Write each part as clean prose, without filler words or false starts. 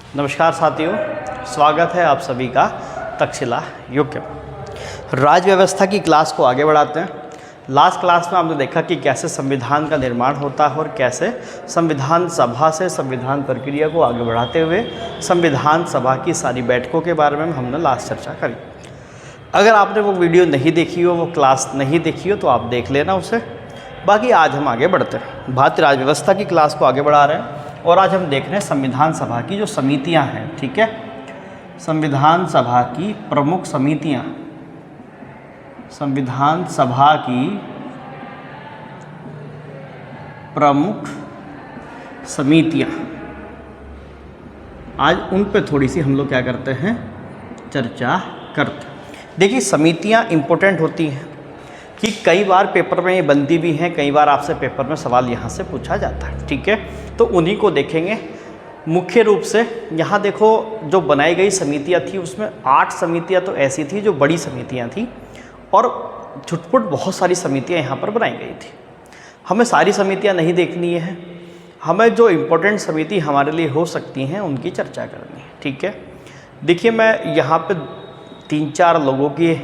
नमस्कार साथियों, स्वागत है आप सभी का तक्षशिला यूके। राज्य व्यवस्था की क्लास को आगे बढ़ाते हैं। लास्ट क्लास में आपने देखा कि कैसे संविधान का निर्माण होता है और कैसे संविधान सभा से संविधान प्रक्रिया को आगे बढ़ाते हुए संविधान सभा की सारी बैठकों के बारे में हमने लास्ट चर्चा करी। अगर आपने वो वीडियो नहीं देखी हो, वो क्लास नहीं देखी हो, तो आप देख लेना उसे। बाकी आज हम आगे बढ़ते हैं, भारतीय राज्य व्यवस्था की क्लास को आगे बढ़ा रहे हैं और आज हम देख रहे हैं संविधान सभा की जो समितियां हैं। ठीक है, संविधान सभा की प्रमुख समितियां, संविधान सभा की प्रमुख समितियां, आज उन पे थोड़ी सी हम लोग क्या करते हैं, चर्चा करते हैं। देखिए, समितियां इंपॉर्टेंट होती हैं कि कई बार पेपर में ये बनती भी हैं, कई बार आपसे पेपर में सवाल यहाँ से पूछा जाता है। ठीक है, तो उन्हीं को देखेंगे मुख्य रूप से। यहाँ देखो, जो बनाई गई समितियाँ थी उसमें 8 समितियाँ तो ऐसी थी जो बड़ी समितियाँ थी और छुटपुट बहुत सारी समितियाँ यहाँ पर बनाई गई थी। हमें सारी समितियाँ नहीं देखनी है, हमें जो इम्पोर्टेंट समिति हमारे लिए हो सकती हैं उनकी चर्चा करनी है। ठीक है, देखिए मैं यहाँ पे 3-4 लोगों की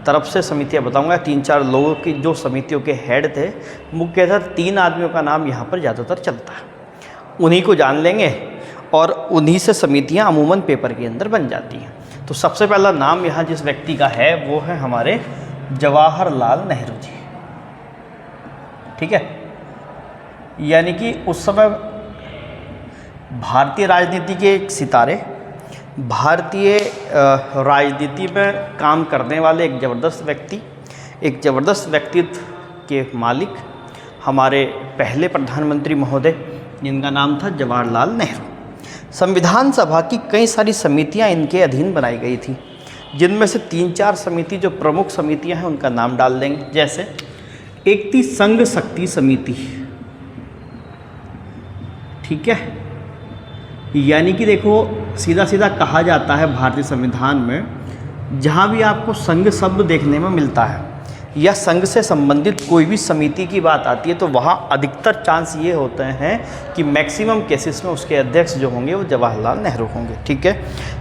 तरफ से समितियाँ बताऊंगा। 3-4 लोगों की जो समितियों के हेड थे, मुख्यतः 3 आदमियों का नाम यहाँ पर ज़्यादातर चलता है, उन्हीं को जान लेंगे और उन्हीं से समितियाँ अमूमन पेपर के अंदर बन जाती हैं। तो सबसे पहला नाम यहाँ जिस व्यक्ति का है वो है हमारे जवाहरलाल नेहरू जी। ठीक है, यानी कि उस समय भारतीय राजनीति के एक सितारे, भारतीय राजनीति में काम करने वाले एक ज़बरदस्त व्यक्तित्व के मालिक हमारे पहले प्रधानमंत्री महोदय, जिनका नाम था जवाहरलाल नेहरू। संविधान सभा की कई सारी समितियां इनके अधीन बनाई गई थी, जिनमें से 3-4 समिति जो प्रमुख समितियां हैं उनका नाम डाल देंगे। जैसे एक थी संघ शक्ति समिति। ठीक है, यानी कि देखो, सीधा सीधा कहा जाता है भारतीय संविधान में, जहाँ भी आपको संघ शब्द देखने में मिलता है या संघ से संबंधित कोई भी समिति की बात आती है, तो वहाँ अधिकतर चांस ये होते हैं कि मैक्सिमम केसेस में उसके अध्यक्ष जो होंगे वो जवाहरलाल नेहरू होंगे। ठीक है,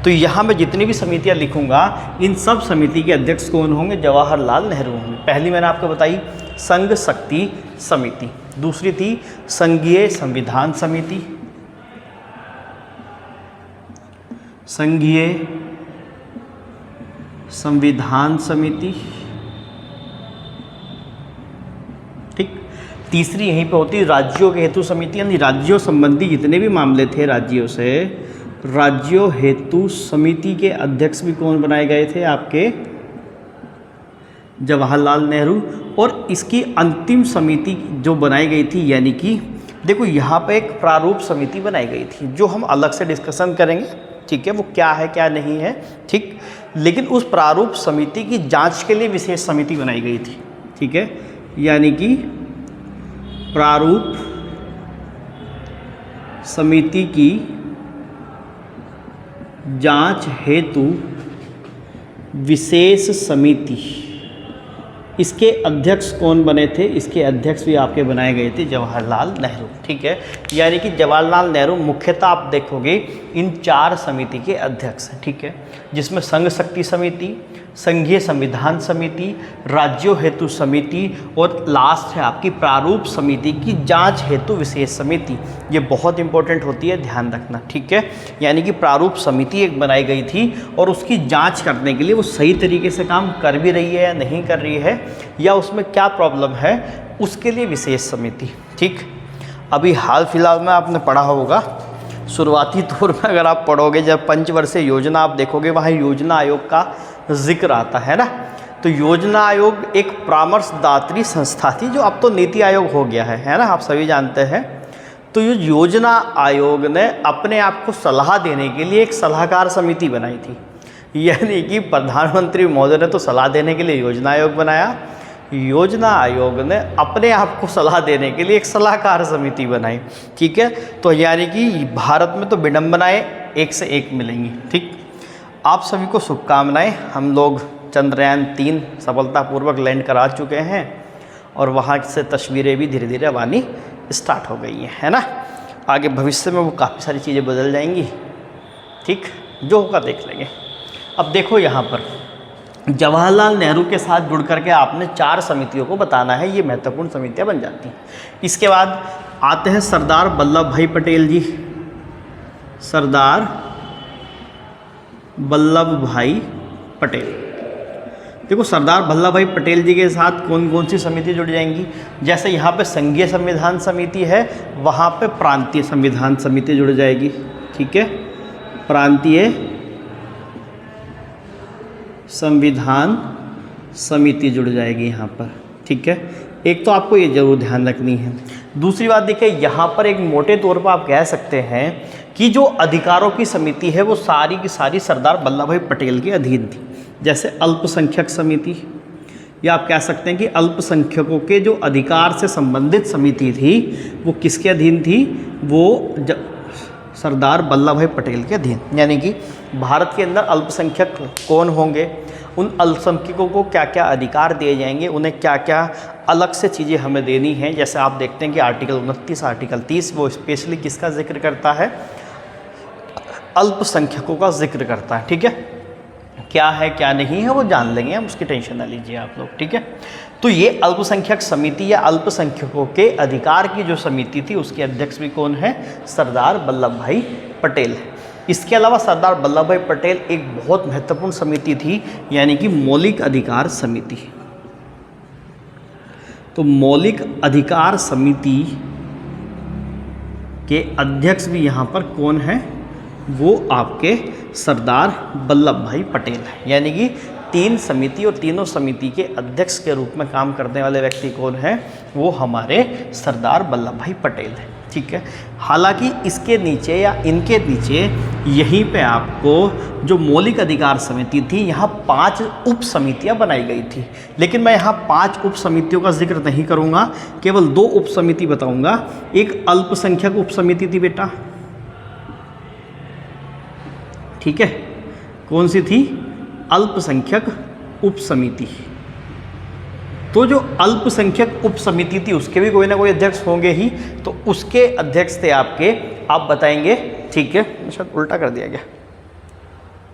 तो यहाँ मैं जितनी भी समितियाँ लिखूँगा, इन सब समिति के अध्यक्ष कौन होंगे? जवाहरलाल नेहरू होंगे। पहली मैंने आपको बताई संघ शक्ति समिति, दूसरी थी संघीय संविधान समिति, संघीय संविधान समिति। ठीक, तीसरी यहीं पे होती राज्यों के हेतु समिति, यानी राज्यों संबंधी जितने भी मामले थे राज्यों से, राज्यों हेतु समिति के अध्यक्ष भी कौन बनाए गए थे? आपके जवाहरलाल नेहरू। और इसकी अंतिम समिति जो बनाई गई थी, यानी कि देखो यहाँ पे एक प्रारूप समिति बनाई गई थी जो हम अलग से डिस्कशन करेंगे। ठीक है, वो क्या है क्या नहीं है। ठीक, लेकिन उस प्रारूप समिति की जांच के लिए विशेष समिति बनाई गई थी। ठीक है, यानी कि प्रारूप समिति की जांच हेतु विशेष समिति, इसके अध्यक्ष कौन बने थे? इसके अध्यक्ष भी आपके बनाए गए थे जवाहरलाल नेहरू। ठीक है, यानी कि जवाहरलाल नेहरू मुख्यतः आप देखोगे इन 4 समिति के अध्यक्ष हैं। ठीक है, जिसमें संघ शक्ति समिति, संघीय संविधान समिति, राज्यों हेतु समिति और लास्ट है आपकी प्रारूप समिति की जांच हेतु विशेष समिति। ये बहुत इंपॉर्टेंट होती है, ध्यान रखना। ठीक है, यानी कि प्रारूप समिति एक बनाई गई थी और उसकी जांच करने के लिए वो सही तरीके से काम कर भी रही है या नहीं कर रही है, या उसमें क्या प्रॉब्लम है, उसके लिए विशेष समिति। ठीक, अभी हाल फिलहाल में आपने पढ़ा होगा, शुरुआती तौर में अगर आप पढ़ोगे, जब पंचवर्षीय योजना आप देखोगे, वहाँ योजना आयोग का जिक्र आता है ना। तो योजना आयोग एक परामर्शदात्री संस्था थी जो अब तो नीति आयोग हो गया है ना, आप सभी जानते हैं। तो ये योजना आयोग ने अपने आप को सलाह देने के लिए एक सलाहकार समिति बनाई थी, यानी कि प्रधानमंत्री महोदय ने तो सलाह देने के लिए योजना आयोग बनाया, योजना आयोग ने अपने आप को सलाह देने के लिए एक सलाहकार समिति बनाई। ठीक है, तो यानी कि भारत में तो विडंबनाएं एक से एक मिलेंगी। ठीक, आप सभी को शुभकामनाएं। हम लोग चंद्रयान 3 सफलतापूर्वक लैंड करा चुके हैं और वहाँ से तस्वीरें भी धीरे धीरे अब आनी स्टार्ट हो गई हैं, है ना। आगे भविष्य में वो काफ़ी सारी चीज़ें बदल जाएंगी, ठीक, जो होगा देख लेंगे। अब देखो यहाँ पर जवाहरलाल नेहरू के साथ जुड़ करके आपने 4 समितियों को बताना है, ये महत्वपूर्ण समितियाँ बन जाती हैं। इसके बाद आते हैं सरदार वल्लभ भाई पटेल जी। सरदार वल्लभ भाई पटेल, देखो सरदार वल्लभ भाई पटेल जी के साथ कौन कौन सी समिति जुड़ जाएंगी, जैसे यहाँ पे संघीय संविधान समिति है, वहाँ पे प्रांतीय संविधान समिति जुड़ जाएगी। ठीक है, प्रांतीय संविधान समिति जुड़ जाएगी यहाँ पर। ठीक है, एक तो आपको ये जरूर ध्यान रखनी है। दूसरी बात देखिए, यहाँ पर एक मोटे तौर पर आप कह सकते हैं कि जो अधिकारों की समिति है वो सारी की सारी सरदार वल्लभ भाई पटेल के अधीन थी। जैसे अल्पसंख्यक समिति, या आप कह सकते हैं कि अल्पसंख्यकों के जो अधिकार से संबंधित समिति थी वो किसके अधीन थी, वो सरदार वल्लभ भाई पटेल के अधीन। यानी कि भारत के अंदर अल्पसंख्यक कौन होंगे, उन अल्पसंख्यकों को क्या क्या अधिकार दिए जाएंगे, उन्हें क्या क्या अलग से चीज़ें हमें देनी हैं। जैसे आप देखते हैं कि आर्टिकल 29, आर्टिकल 30 वो स्पेशली किसका जिक्र करता है, अल्पसंख्यकों का जिक्र करता है। ठीक है, क्या है क्या नहीं है वो जान लेंगे हम, उसकी टेंशन ना लीजिए आप लोग। ठीक है, तो ये अल्पसंख्यक समिति या अल्पसंख्यकों के अधिकार की जो समिति थी उसके अध्यक्ष भी कौन है, सरदार वल्लभ भाई पटेल है। इसके अलावा सरदार वल्लभ भाई पटेल एक बहुत महत्वपूर्ण समिति थी, यानी कि मौलिक अधिकार समिति। तो मौलिक अधिकार समिति के अध्यक्ष भी यहाँ पर कौन है, वो आपके सरदार वल्लभ भाई पटेल है। यानी कि 3 समिति और तीनों समिति के अध्यक्ष के रूप में काम करने वाले व्यक्ति कौन है, वो हमारे सरदार वल्लभ भाई पटेल है। ठीक है, हालांकि इसके नीचे या इनके नीचे यहीं पे आपको जो मौलिक अधिकार समिति थी, यहाँ 5 उप समितियाँ बनाई गई थी। लेकिन मैं यहाँ 5 उप समितियों का जिक्र नहीं करूँगा, केवल 2 उप समिति बताऊँगा। एक अल्पसंख्यक उप समिति थी बेटा, ठीक है, कौन सी थी, अल्पसंख्यक उप समिति। तो जो अल्पसंख्यक उप समिति थी उसके भी कोई ना कोई अध्यक्ष होंगे ही, तो उसके अध्यक्ष थे आपके, आप बताएंगे। ठीक है, शायद उल्टा कर दिया गया,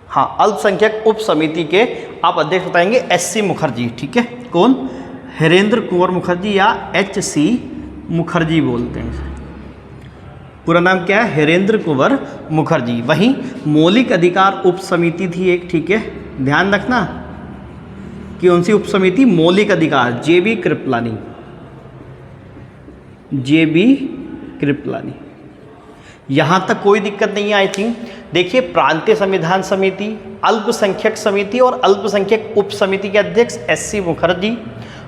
हाँ, अल्पसंख्यक उप समिति के आप अध्यक्ष बताएंगे SC मुखर्जी। ठीक है, कौन, हरेंद्र कुंवर मुखर्जी या HC मुखर्जी बोलते हैं, पूरा नाम क्या है, हरेंद्र कुंवर मुखर्जी। वहीं मौलिक अधिकार उप समिति थी एक। ठीक है, ध्यान रखना कि कौन सी उप समिति, मौलिक अधिकार, JB कृपलानी, JB कृपलानी। यहाँ तक कोई दिक्कत नहीं आई थिंक। देखिए, प्रांतीय संविधान समिति, अल्पसंख्यक समिति और अल्पसंख्यक उप समिति के अध्यक्ष SC मुखर्जी,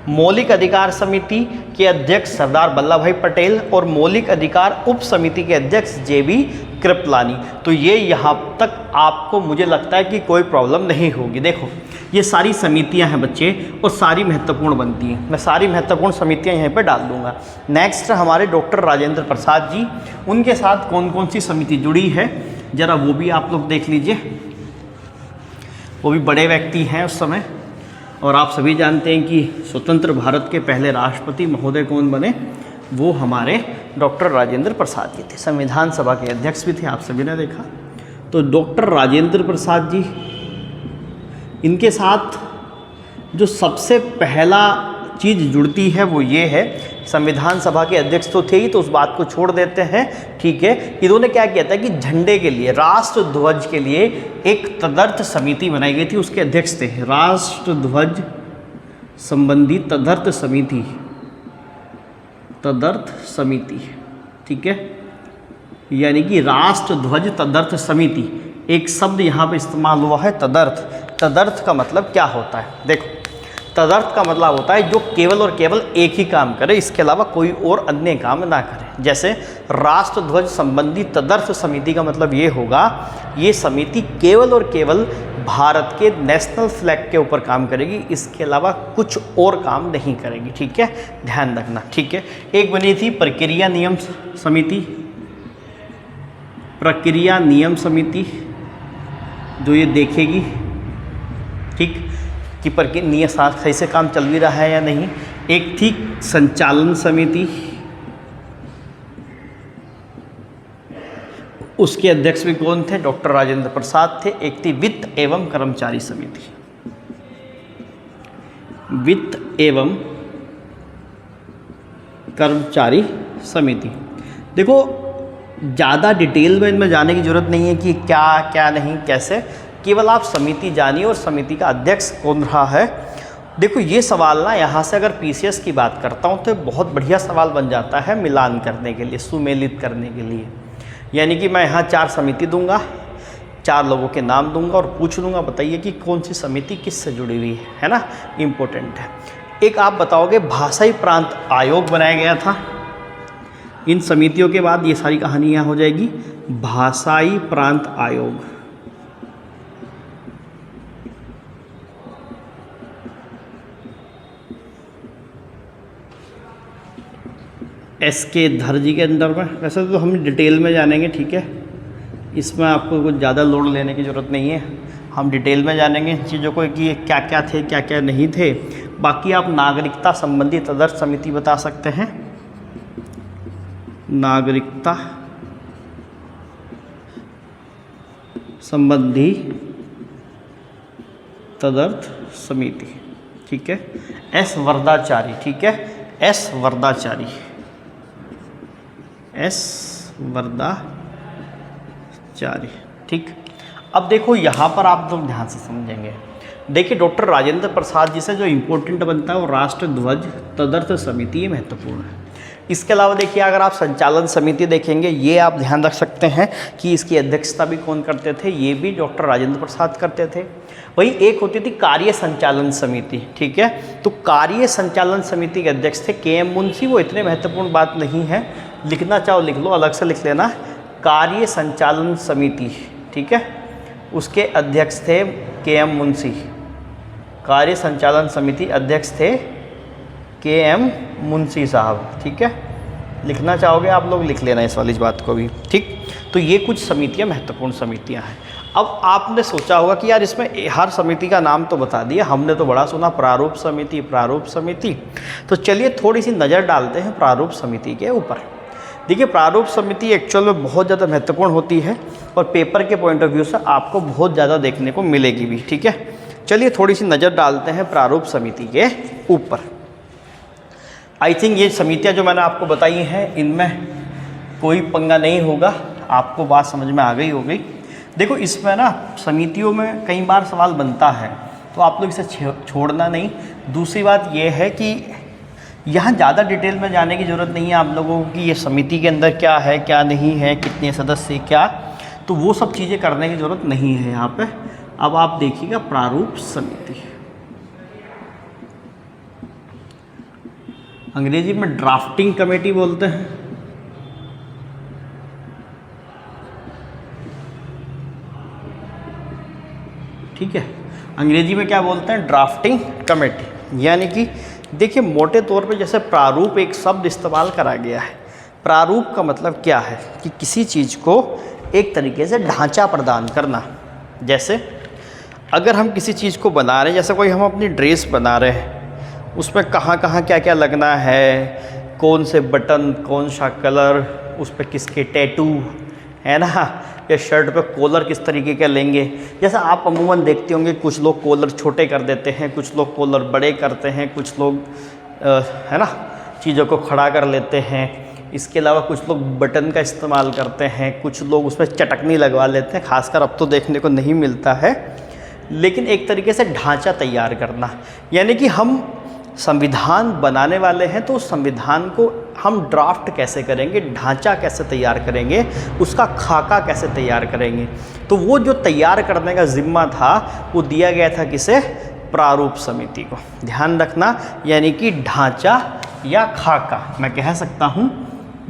मौलिक अधिकार समिति के अध्यक्ष सरदार वल्लभ भाई पटेल और मौलिक अधिकार उप समिति के अध्यक्ष JB कृपलानी। तो ये यहाँ तक आपको मुझे लगता है कि कोई प्रॉब्लम नहीं होगी। देखो, ये सारी समितियाँ हैं बच्चे और सारी महत्वपूर्ण बनती हैं। मैं सारी महत्वपूर्ण समितियाँ यहाँ पर डाल दूँगा। नेक्स्ट हमारे डॉक्टर राजेंद्र प्रसाद जी, उनके साथ कौन कौन सी समिति जुड़ी है ज़रा वो भी आप लोग देख लीजिए। वो भी बड़े व्यक्ति हैं उस समय, और आप सभी जानते हैं कि स्वतंत्र भारत के पहले राष्ट्रपति महोदय कौन बने, वो हमारे डॉक्टर राजेंद्र प्रसाद जी थे। संविधान सभा के अध्यक्ष भी थे, आप सभी ने देखा। तो डॉक्टर राजेंद्र प्रसाद जी, इनके साथ जो सबसे पहला चीज़ जुड़ती है वो ये है, संविधान सभा के अध्यक्ष तो थे ही, तो उस बात को छोड़ देते हैं। ठीक है, इन्होंने क्या किया था कि झंडे के लिए, राष्ट्र ध्वज के लिए एक तदर्थ समिति बनाई गई थी, उसके अध्यक्ष थे। राष्ट्र ध्वज संबंधी तदर्थ समिति, तदर्थ समिति। ठीक है, यानी कि राष्ट्र ध्वज तदर्थ समिति, एक शब्द यहाँ पे इस्तेमाल हुआ है, तदर्थ। तदर्थ का मतलब क्या होता है, देखो, तदर्थ का मतलब होता है जो केवल और केवल एक ही काम करे, इसके अलावा कोई और अन्य काम ना करे। जैसे राष्ट्र ध्वज संबंधी तदर्थ समिति का मतलब ये होगा, ये समिति केवल और केवल भारत के नेशनल फ्लैग के ऊपर काम करेगी, इसके अलावा कुछ और काम नहीं करेगी। ठीक है, ध्यान रखना। ठीक है, एक बनी थी प्रक्रिया नियम समिति, प्रक्रिया नियम समिति, जो ये देखेगी ठीक कि प्रक्रिया सही से काम चल भी रहा है या नहीं। एक थी संचालन समिति, उसके अध्यक्ष भी कौन थे? डॉक्टर राजेंद्र प्रसाद थे। एक थी वित्त एवं कर्मचारी समिति, वित्त एवं कर्मचारी समिति। देखो ज़्यादा डिटेल में इनमें जाने की ज़रूरत नहीं है कि क्या क्या नहीं कैसे, केवल आप समिति जानिए और समिति का अध्यक्ष कौन रहा है। देखो ये सवाल ना यहाँ से अगर पीसीएस की बात करता हूँ तो बहुत बढ़िया सवाल बन जाता है मिलान करने के लिए, सुमेलित करने के लिए। यानी कि मैं यहाँ 4 समिति दूंगा, 4 लोगों के नाम दूंगा और पूछ लूँगा बताइए कि कौन सी समिति किससे जुड़ी हुई है ना, इम्पोर्टेंट है। एक आप बताओगे भाषाई प्रांत आयोग बनाया गया था। इन समितियों के बाद ये सारी कहानी यहाँ हो जाएगी, भाषाई प्रांत आयोग। SK धर जी के अंडर में। वैसे तो हम डिटेल में जानेंगे, ठीक है, इसमें आपको कुछ ज़्यादा लोड लेने की ज़रूरत नहीं है। हम डिटेल में जानेंगे इन चीज़ों को कि क्या क्या थे क्या क्या नहीं थे। बाकी आप नागरिकता संबंधी तदर्थ समिति बता सकते हैं, नागरिकता संबंधी तदर्थ समिति, ठीक है। S वरदाचारी, ठीक है, S वरदाचारी, S वरदाचारी, ठीक। अब देखो यहाँ पर आप लोग ध्यान से समझेंगे। देखिए डॉक्टर राजेंद्र प्रसाद जी से जो इम्पोर्टेंट बनता है वो राष्ट्र ध्वज तदर्थ समिति, ये महत्वपूर्ण है। इसके अलावा देखिए अगर आप संचालन समिति देखेंगे, ये आप ध्यान रख सकते हैं कि इसकी अध्यक्षता भी कौन करते थे, ये भी डॉक्टर राजेंद्र प्रसाद करते थे। वही एक होती थी कार्य संचालन समिति, ठीक है, तो कार्य संचालन समिति के अध्यक्ष थे KM मुंशी। वो इतने महत्वपूर्ण बात नहीं है, लिखना चाहो लिख लो, अलग से लिख लेना, कार्य संचालन समिति, ठीक है, उसके अध्यक्ष थे KM मुंशी। कार्य संचालन समिति अध्यक्ष थे KM मुंशी साहब, ठीक है। लिखना चाहोगे आप लोग लिख लेना इस वाली बात को भी, ठीक। तो ये कुछ समितियां महत्वपूर्ण समितियां हैं। अब आपने सोचा होगा कि यार इसमें हर समिति का नाम तो बता दिया, हमने तो बड़ा सुना प्रारूप समिति प्रारूप समिति। तो चलिए थोड़ी सी नज़र डालते हैं प्रारूप समिति के ऊपर। देखिए प्रारूप समिति एक्चुअल में बहुत ज़्यादा महत्वपूर्ण होती है और पेपर के पॉइंट ऑफ व्यू से आपको बहुत ज़्यादा देखने को मिलेगी भी, ठीक है। चलिए थोड़ी सी नज़र डालते हैं प्रारूप समिति के ऊपर। आई थिंक ये समितियां जो मैंने आपको बताई हैं इनमें कोई पंगा नहीं होगा, आपको बात समझ में आ गई होगी। देखो इसमें ना समितियों में कई बार सवाल बनता है तो आप लोग इसे छोड़ना नहीं। दूसरी बात ये है कि यहाँ ज़्यादा डिटेल में जाने की ज़रूरत नहीं है आप लोगों को कि ये समिति के अंदर क्या है क्या नहीं है, कितने सदस्य क्या, तो वो सब चीज़ें करने की ज़रूरत नहीं है यहाँ पे। अब आप देखिएगा प्रारूप समिति, अंग्रेजी में ड्राफ्टिंग कमेटी बोलते हैं, ठीक है। अंग्रेजी में क्या बोलते हैं? Drafting committee. यानी कि देखिए मोटे तौर पे जैसे प्रारूप एक शब्द इस्तेमाल करा गया है, प्रारूप का मतलब क्या है कि किसी चीज़ को एक तरीके से ढांचा प्रदान करना। जैसे अगर हम किसी चीज़ को बना रहे हैं, जैसे कोई हम अपनी ड्रेस बना रहे हैं, उसमें कहाँ कहाँ क्या क्या लगना है, कौन से बटन, कौन सा कलर, उस पर किसके टैटू है ना, या शर्ट पे कॉलर किस तरीके का लेंगे। जैसा आप अमूमन देखते होंगे कुछ लोग कॉलर छोटे कर देते हैं, कुछ लोग कॉलर बड़े करते हैं, कुछ लोग है ना चीज़ों को खड़ा कर लेते हैं। इसके अलावा कुछ लोग बटन का इस्तेमाल करते हैं, कुछ लोग उसमें चटकनी लगवा लेते हैं, खासकर अब तो देखने को नहीं मिलता है। लेकिन एक तरीके से ढांचा तैयार करना, यानी कि हम संविधान बनाने वाले हैं तो उस संविधान को हम ड्राफ्ट कैसे करेंगे, ढांचा कैसे तैयार करेंगे, उसका खाका कैसे तैयार करेंगे। तो वो जो तैयार करने का जिम्मा था वो दिया गया था किसे? प्रारूप समिति को। ध्यान रखना, यानी कि ढांचा या खाका, मैं कह सकता हूँ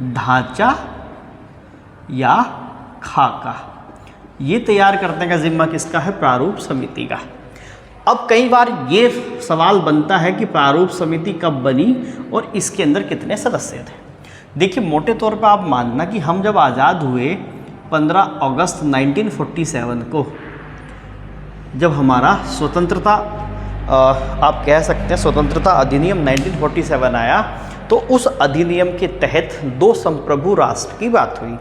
ढांचा या खाका, ये तैयार करने का जिम्मा किसका है? प्रारूप समिति का। अब कई बार ये सवाल बनता है कि प्रारूप समिति कब बनी और इसके अंदर कितने सदस्य थे। देखिए मोटे तौर पर आप मानना कि हम जब आज़ाद हुए 15 अगस्त 1947 को, जब हमारा स्वतंत्रता आप कह सकते हैं स्वतंत्रता अधिनियम 1947 आया, तो उस अधिनियम के तहत दो संप्रभु राष्ट्र की बात हुई।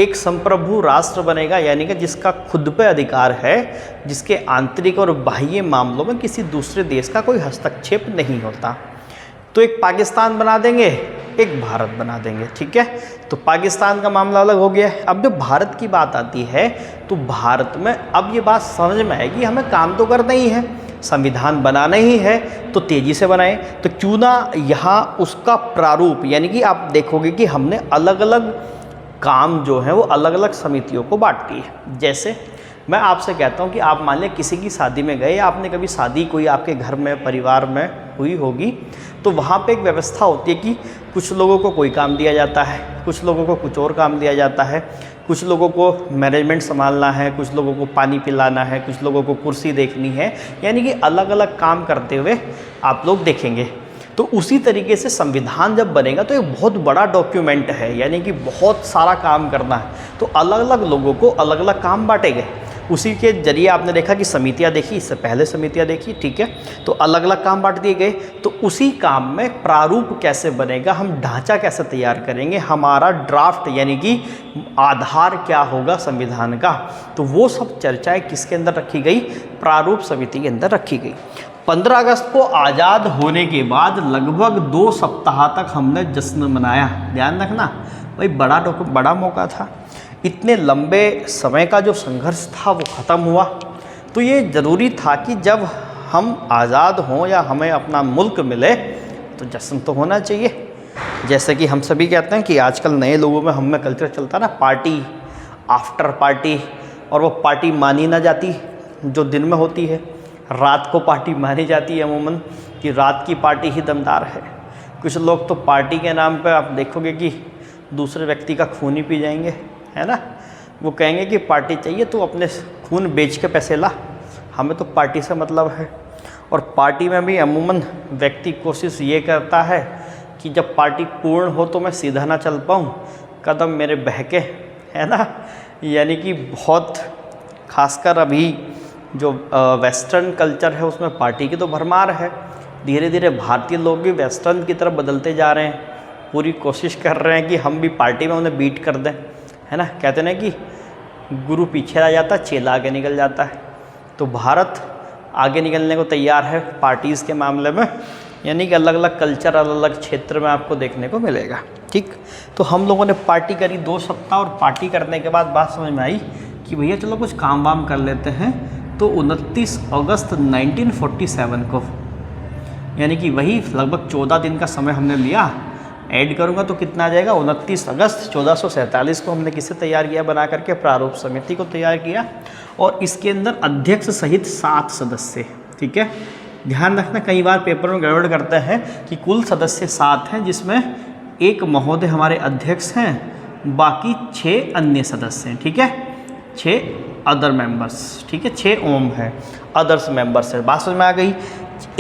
एक संप्रभु राष्ट्र बनेगा यानी कि जिसका खुद पे अधिकार है, जिसके आंतरिक और बाह्य मामलों में किसी दूसरे देश का कोई हस्तक्षेप नहीं होता। तो एक पाकिस्तान बना देंगे, एक भारत बना देंगे, ठीक है। तो पाकिस्तान का मामला अलग हो गया है। अब जब भारत की बात आती है तो भारत में अब ये बात समझ में आएगी, हमें काम तो करना ही है, संविधान बनाना ही है, तो तेज़ी से बनाएं। तो क्यों ना यहाँ उसका प्रारूप, यानी कि आप देखोगे कि हमने अलग अलग काम जो है वो अलग अलग समितियों को बांट दी है। जैसे मैं आपसे कहता हूँ कि आप मान लें किसी की शादी में गए, आपने कभी शादी कोई आपके घर में परिवार में हुई होगी, तो वहाँ पे एक व्यवस्था होती है कि कुछ लोगों को कोई काम दिया जाता है, कुछ लोगों को कुछ और काम दिया जाता है, कुछ लोगों को मैनेजमेंट संभालना है, कुछ लोगों को पानी पिलाना है, कुछ लोगों को कुर्सी देखनी है, यानी कि अलग अलग काम करते हुए आप लोग देखेंगे। तो उसी तरीके से संविधान जब बनेगा तो एक बहुत बड़ा डॉक्यूमेंट है, यानी कि बहुत सारा काम करना है, तो अलग अलग लोगों को अलग अलग काम बांटे गए। उसी के जरिए आपने देखा कि समितियां देखी, इससे पहले समितियां देखी, ठीक है, तो अलग अलग काम बांट दिए गए। तो उसी काम में प्रारूप कैसे बनेगा, हम ढांचा कैसे तैयार करेंगे, हमारा ड्राफ्ट यानी कि आधार क्या होगा संविधान का, तो वो सब चर्चाएं किसके अंदर रखी गई, प्रारूप समिति के अंदर रखी गई। 15 अगस्त को आज़ाद होने के बाद लगभग 2 सप्ताह तक हमने जश्न मनाया। ध्यान रखना भाई, बड़ा मौका था। इतने लंबे समय का जो संघर्ष था वो ख़त्म हुआ, तो ये ज़रूरी था कि जब हम आज़ाद हों या हमें अपना मुल्क मिले तो जश्न तो होना चाहिए। जैसे कि हम सभी कहते हैं कि आजकल नए लोगों में हम में कल्चर चलता ना, पार्टी आफ्टर पार्टी, और वो पार्टी मानी ना जाती जो दिन में होती है, रात को पार्टी मानी जाती है अमूमन कि रात की पार्टी ही दमदार है। कुछ लोग तो पार्टी के नाम पे आप देखोगे कि दूसरे व्यक्ति का खून ही पी जाएंगे, है ना। वो कहेंगे कि पार्टी चाहिए तो अपने खून बेच के पैसे ला, हमें तो पार्टी से मतलब है। और पार्टी में भी अमूमन व्यक्ति कोशिश ये करता है कि जब पार्टी पूर्ण हो तो मैं सीधा ना चल पाऊँ, कदम मेरे बहके, है ना। यानी कि बहुत खासकर अभी जो वेस्टर्न कल्चर है उसमें पार्टी की तो भरमार है। धीरे धीरे भारतीय लोग भी वेस्टर्न की तरफ बदलते जा रहे हैं, पूरी कोशिश कर रहे हैं कि हम भी पार्टी में उन्हें बीट कर दें, है ना। कहते हैं कि गुरु पीछे रह जाता, चेला आगे निकल जाता है। तो भारत आगे निकलने को तैयार है पार्टीज़ के मामले में, यानी कि अलग अलग कल्चर अलग अलग क्षेत्र में आपको देखने को मिलेगा, ठीक। तो हम लोगों ने पार्टी करी 2 सप्ताह, और पार्टी करने के बाद बात समझ में आई कि भैया चलो कुछ काम वाम कर लेते हैं। तो 29 अगस्त 1947 को, यानी कि वही लगभग 14 दिन का समय हमने लिया, ऐड करूंगा तो कितना आ जाएगा, 29 अगस्त 1447 को हमने किसे तैयार किया, बना करके प्रारूप समिति को तैयार किया। और इसके अंदर अध्यक्ष सहित 7 सदस्य, ठीक है। ध्यान रखना, कई बार पेपर में गड़बड़ करते हैं कि कुल सदस्य 7 हैं, जिसमें एक महोदय हमारे अध्यक्ष हैं, बाकी 6 अन्य सदस्य हैं, ठीक है, 6 अदर मेंबर्स, ठीक है, 6 ओम है, अदर्स मेंबर्स है। बात समझ में आ गई।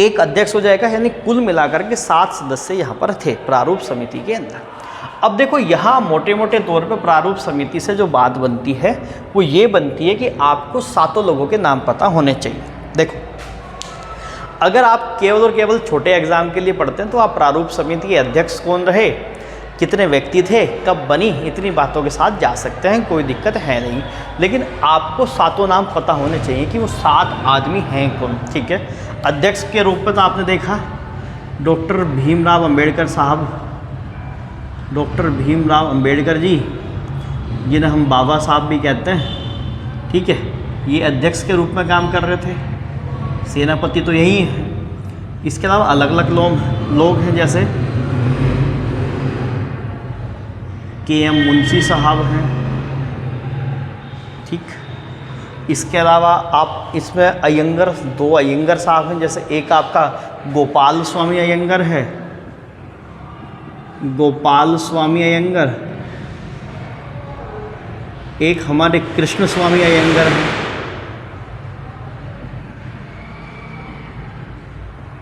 एक अध्यक्ष हो जाएगा, यानी कुल मिलाकर के 7 सदस्य यहाँ पर थे प्रारूप समिति के अंदर। अब देखो यहाँ मोटे मोटे तौर पे प्रारूप समिति से जो बात बनती है वो ये बनती है कि आपको 7 लोगों के नाम पता होने चाहिए। देखो, अगर आप केवल और केवल छोटे एग्जाम के लिए पढ़ते हैं तो आप प्रारूप समिति के अध्यक्ष कौन रहे, कितने व्यक्ति थे, कब बनी, इतनी बातों के साथ जा सकते हैं, कोई दिक्कत है नहीं। लेकिन आपको 7 नाम पता होने चाहिए कि वो 7 आदमी हैं कौन, ठीक है। अध्यक्ष के रूप में तो आपने देखा डॉक्टर भीमराव अंबेडकर साहब, डॉक्टर भीमराव अंबेडकर जी, जिन्हें हम बाबा साहब भी कहते हैं, ठीक है, ये अध्यक्ष के रूप में काम कर रहे थे। सेनापति तो यही है। इसके अलावा अलग अलग लोग हैं, जैसे के.एम. मुंशी साहब हैं, ठीक। इसके अलावा आप इसमें अयंगर, 2 अयंगर साहब हैं, जैसे एक आपका गोपाल स्वामी अयंगर है, गोपाल स्वामी अयंगर, एक हमारे कृष्ण स्वामी अयंगर हैं,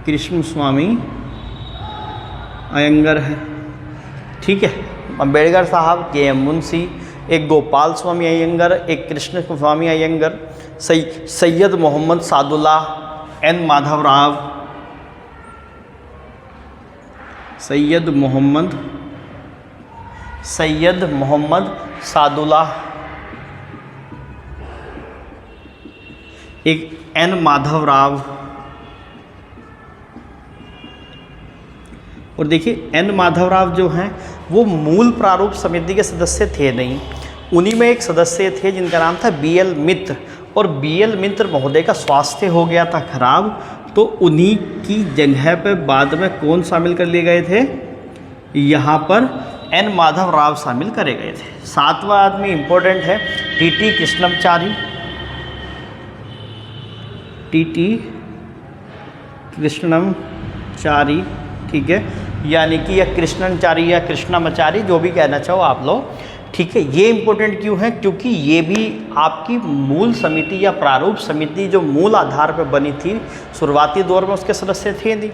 कृष्ण स्वामी अयंगर है, ठीक है। अंबेडकर साहब, के.एम. मुंशी, एक गोपाल स्वामी अयंगर, एक कृष्ण स्वामी अयंगर, सैयद मोहम्मद सादुल्लाह, एन. माधव राव, सैयद मोहम्मद सादुल्लाह, एक एन माधव राव, और देखिए एन माधव राव जो हैं वो मूल प्रारूप समिति के सदस्य थे नहीं, उन्हीं में एक सदस्य थे जिनका नाम था BL मित्र, और BL मित्र महोदय का स्वास्थ्य हो गया था खराब, तो उन्हीं की जगह पे बाद में कौन शामिल कर लिए गए थे, यहाँ पर एन माधव राव शामिल करे गए थे। 7वां आदमी इम्पोर्टेंट है TT कृष्णमचारी, ठीक है, यानी कि यह कृष्णनचारी या कृष्णमचारी जो भी कहना चाहो आप लोग, ठीक है। ये इम्पोर्टेंट क्यों है, क्योंकि ये भी आपकी मूल समिति या प्रारूप समिति जो मूल आधार पर बनी थी शुरुआती दौर में, उसके सदस्य थे नहीं।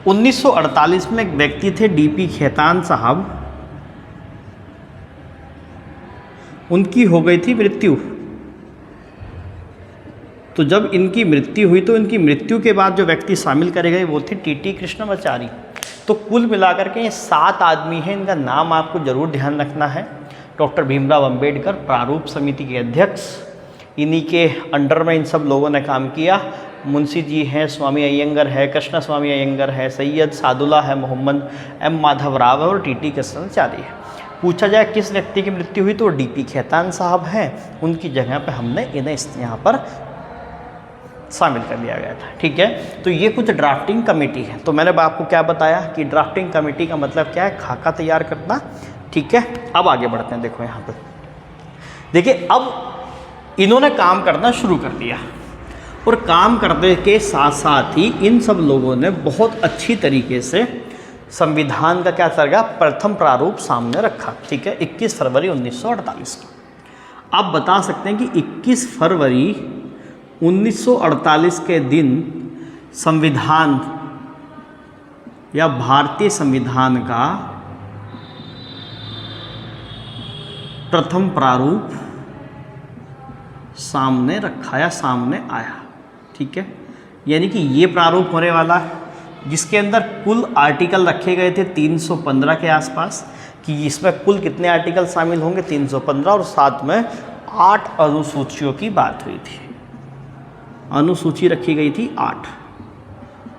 1948 में एक व्यक्ति थे DP खेतान साहब, उनकी हो गई थी मृत्यु। तो जब इनकी मृत्यु हुई तो इनकी मृत्यु के बाद जो व्यक्ति शामिल करे गए वो थे TT कृष्णमचारी। तो कुल मिलाकर के ये 7 आदमी हैं, इनका नाम आपको जरूर ध्यान रखना है। डॉक्टर भीमराव अंबेडकर प्रारूप समिति के अध्यक्ष, इन्हीं के अंडर में इन सब लोगों ने काम किया। मुंशी जी हैं, स्वामी अयंगर है, कृष्ण स्वामी अयंगर है, सैयद सादुल्लाह है, मोहम्मद M माधव राव और TT कृष्णमचारी है। पूछा जाए किस व्यक्ति की मृत्यु हुई तो DP खेतान साहब हैं, उनकी जगह पर हमने इन्हें यहाँ पर शामिल कर लिया गया था, ठीक है। तो ये कुछ ड्राफ्टिंग कमेटी है। तो मैंने आपको क्या बताया कि ड्राफ्टिंग कमेटी का मतलब क्या है, खाका तैयार करना, ठीक है। अब आगे बढ़ते हैं, देखो यहाँ पे देखिए, अब इन्होंने काम करना शुरू कर दिया, और काम करने के साथ साथ ही इन सब लोगों ने बहुत अच्छी तरीके से संविधान का क्या तरगा प्रथम प्रारूप सामने रखा, ठीक है, 21 फरवरी 1948 को। आप बता सकते हैं कि 21 फरवरी 1948 के दिन संविधान या भारतीय संविधान का प्रथम प्रारूप सामने रखा या सामने आया, ठीक है। यानी कि ये प्रारूप होने वाला है जिसके अंदर कुल आर्टिकल रखे गए थे 315 के आसपास, कि इसमें कुल कितने आर्टिकल शामिल होंगे 315, और साथ में 8 अनुसूचियों की बात हुई थी। अनुसूची रखी गई थी 8,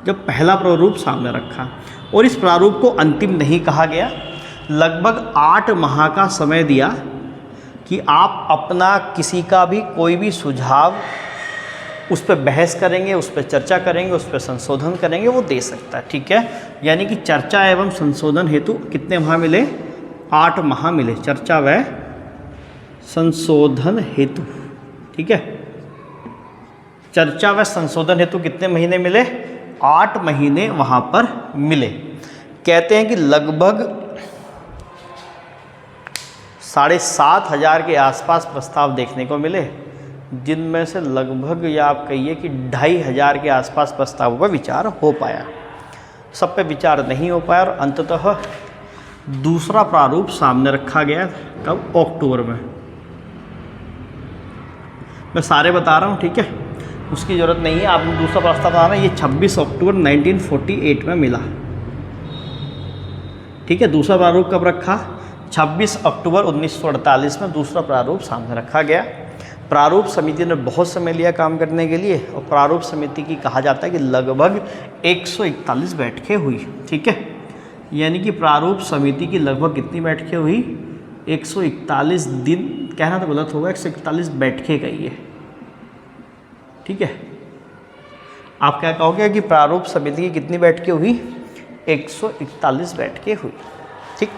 जब पहला प्रारूप सामने रखा। और इस प्रारूप को अंतिम नहीं कहा गया, लगभग 8 माह का समय दिया कि आप अपना किसी का भी कोई भी सुझाव उस पर बहस करेंगे, उस पर चर्चा करेंगे, उस पर संशोधन करेंगे, वो दे सकता है, ठीक है। यानी कि चर्चा एवं संशोधन हेतु कितने माह मिले, 8 माह मिले, चर्चा व संशोधन हेतु, ठीक है। चर्चा व संशोधन हेतु कितने महीने मिले, 8 महीने वहाँ पर मिले। कहते हैं कि लगभग 7,500 के आसपास प्रस्ताव देखने को मिले, जिनमें से लगभग या आप कहिए कि 2,500 के आसपास प्रस्तावों पर विचार हो पाया। सब पे विचार नहीं हो पाया, और अंततः दूसरा प्रारूप सामने रखा गया। कब, अक्टूबर में। मैं सारे बता रहा हूँ, ठीक है, उसकी ज़रूरत नहीं है, आपने दूसरा प्रस्ताव बताना। ये 26 अक्टूबर 1948 में मिला, ठीक है। दूसरा प्रारूप कब रखा, 26 अक्टूबर 1948 में दूसरा प्रारूप सामने रखा गया। प्रारूप समिति ने बहुत समय लिया काम करने के लिए, और प्रारूप समिति की कहा जाता है कि लगभग 141 बैठकें हुई, ठीक है। यानी कि प्रारूप समिति की लगभग कितनी बैठकें हुई, 141 दिन, कहना तो गलत होगा, 141 बैठकें कही है, ठीक है। आप क्या कहोगे कि प्रारूप समिति की कितनी बैठकें हुई, 141 बैठकें हुई, ठीक।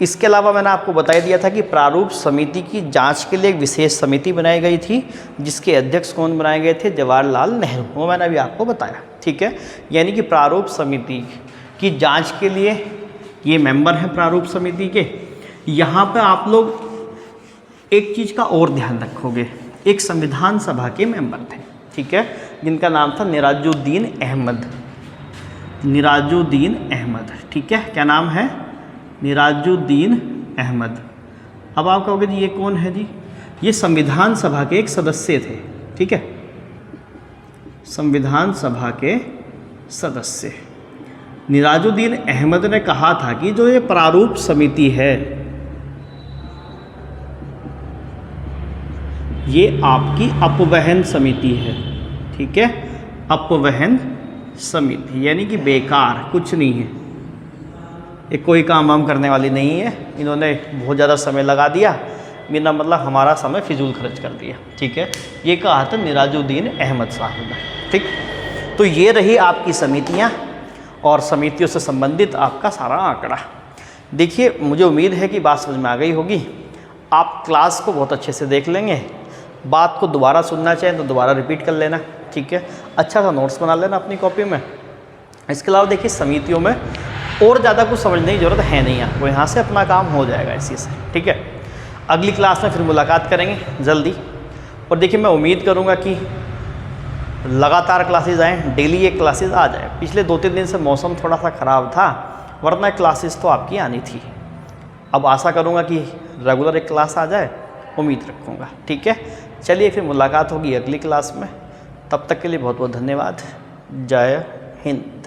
इसके अलावा मैंने आपको बता दिया था कि प्रारूप समिति की जांच के लिए एक विशेष समिति बनाई गई थी, जिसके अध्यक्ष कौन बनाए गए थे, जवाहरलाल नेहरू, वो मैंने अभी आपको बताया, ठीक है। यानी कि प्रारूप समिति की जांच के लिए ये मेंबर हैं प्रारूप समिति के। यहाँ पर आप लोग एक चीज़ का और ध्यान रखोगे, एक संविधान सभा के मेंबर थे, ठीक है, जिनका नाम था निराजुद्दीन अहमद, निराजुद्दीन अहमद, ठीक है। क्या नाम है, निराजुद्दीन अहमद। अब आप कहोगे जी ये कौन है जी, ये संविधान सभा के एक सदस्य थे, ठीक है, संविधान सभा के सदस्य। निराजुद्दीन अहमद ने कहा था कि जो ये प्रारूप समिति है ये आपकी अपवहन समिति है, ठीक है, अपवहन समिति, यानी कि बेकार, कुछ नहीं है, ये कोई काम वाम करने वाली नहीं है, इन्होंने बहुत ज़्यादा समय लगा दिया, बिना मतलब हमारा समय फिजूल खर्च कर दिया, ठीक है, ये कहा था निराजुद्दीन अहमद साहब ने, ठीक। तो ये रही आपकी समितियाँ और समितियों से संबंधित आपका सारा आंकड़ा। देखिए, मुझे उम्मीद है कि बात समझ में आ गई होगी। आप क्लास को बहुत अच्छे से देख लेंगे, बात को दोबारा सुनना चाहें तो दोबारा रिपीट कर लेना, ठीक है, अच्छा सा नोट्स बना लेना अपनी कॉपी में। इसके अलावा देखिए, समितियों में और ज़्यादा कुछ समझने की ज़रूरत है नहीं, आपको यहाँ से अपना काम हो जाएगा इसी से, ठीक है। अगली क्लास में फिर मुलाकात करेंगे जल्दी। और देखिए, मैं उम्मीद करूँगा कि लगातार क्लासेस आएँ, डेली ये क्लासेस आ जाए। पिछले 2-3 दिन से मौसम थोड़ा सा ख़राब था, वरना क्लासेस तो आपकी आनी थी। अब आशा करूँगा कि रेगुलर एक क्लास आ जाए, उम्मीद रखूँगा, ठीक है। चलिए, फिर मुलाकात होगी अगली क्लास में। तब तक के लिए बहुत बहुत धन्यवाद। जय हिंद।